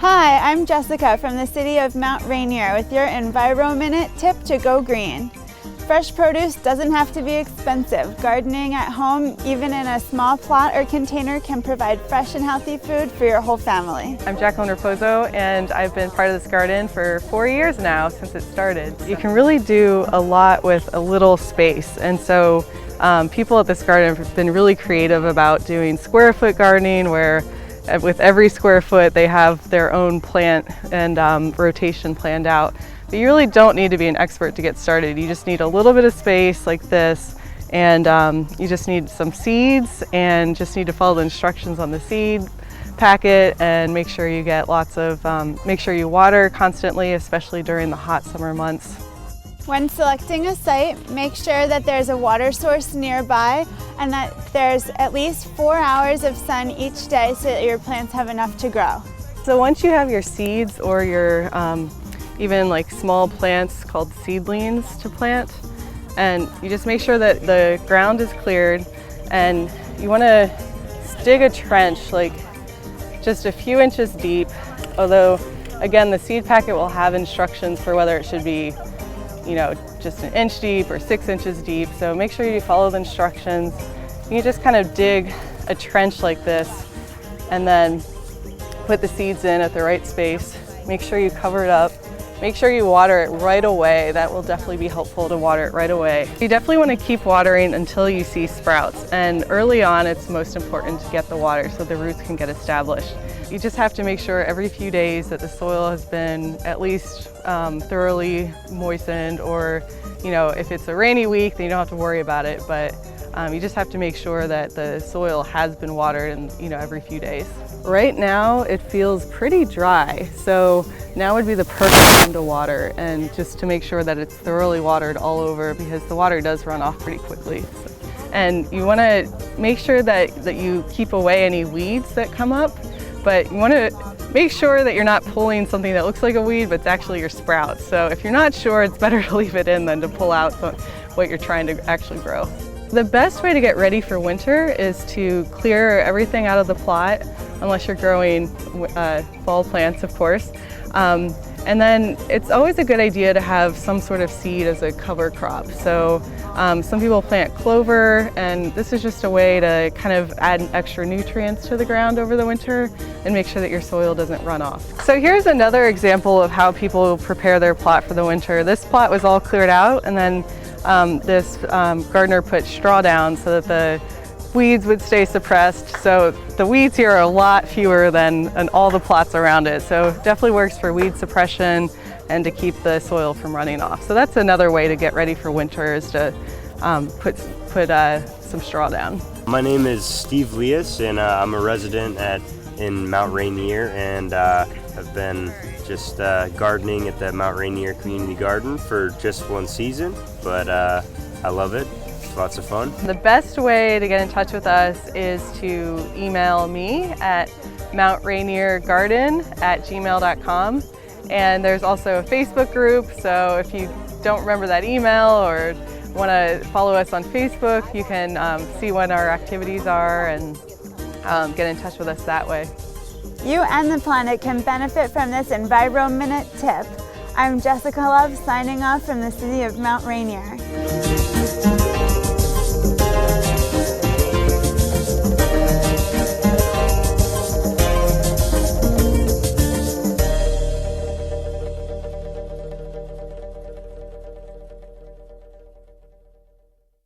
Hi, I'm Jessica from the city of Mount Rainier with your Enviro Minute tip to go green. Fresh produce doesn't have to be expensive. Gardening at home, even in a small plot or container, can provide fresh and healthy food for your whole family. I'm Jacqueline Raposo, and I've been part of this garden for 4 years now since it started. You can really do a lot with a little space, and so people at this garden have been really creative about doing square foot gardening, where with every square foot they have their own plant and rotation planned out. But you really don't need to be an expert to get started. You just need a little bit of space like this, and you just need some seeds and just need to follow the instructions on the seed packet and make sure you get lots of, make sure you water constantly, especially during the hot summer months. When selecting a site, make sure that there's a water source nearby and that there's at least 4 hours of sun each day so that your plants have enough to grow. So once you have your seeds or your even like small plants called seedlings to plant, and you just make sure that the ground is cleared, and you want to dig a trench like just a few inches deep, although again the seed packet will have instructions for whether it should be, you know, just an inch deep or 6 inches deep, so make sure you follow the instructions. You just kind of dig a trench like this and then put the seeds in at the right space. Make sure you cover it up. Make sure you water it right away. That will definitely be helpful to water it right away. You definitely want to keep watering until you see sprouts, and early on it's most important to get the water so the roots can get established. You just have to make sure every few days that the soil has been at least thoroughly moistened, or you know, if it's a rainy week then you don't have to worry about it, but you just have to make sure that the soil has been watered, and you know, every few days. Right now it feels pretty dry, so now would be the perfect time to water, and just to make sure that it's thoroughly watered all over, because the water does run off pretty quickly. And you want to make sure that you keep away any weeds that come up, but you want to make sure that you're not pulling something that looks like a weed but it's actually your sprouts. So if you're not sure, it's better to leave it in than to pull out what you're trying to actually grow. The best way to get ready for winter is to clear everything out of the plot, unless you're growing fall plants, of course. And then it's always a good idea to have some sort of seed as a cover crop. So some people plant clover, and this is just a way to kind of add extra nutrients to the ground over the winter and make sure that your soil doesn't run off. So here's another example of how people prepare their plot for the winter. This plot was all cleared out, and then this gardener put straw down so that the weeds would stay suppressed. So the weeds here are a lot fewer than all the plots around it. So definitely works for weed suppression and to keep the soil from running off. So that's another way to get ready for winter, is to put some straw down. My name is Steve Leas, and I'm a resident in Mount Rainier, and I've been just gardening at the Mount Rainier Community Garden for just one season, but I love it. Lots of fun. The best way to get in touch with us is to email me at mountrainiergarden@gmail.com, and there's also a Facebook group, so if you don't remember that email or want to follow us on Facebook, you can see when our activities are and get in touch with us that way. You and the planet can benefit from this Enviro Minute tip. I'm Jessica Love, signing off from the city of Mount Rainier.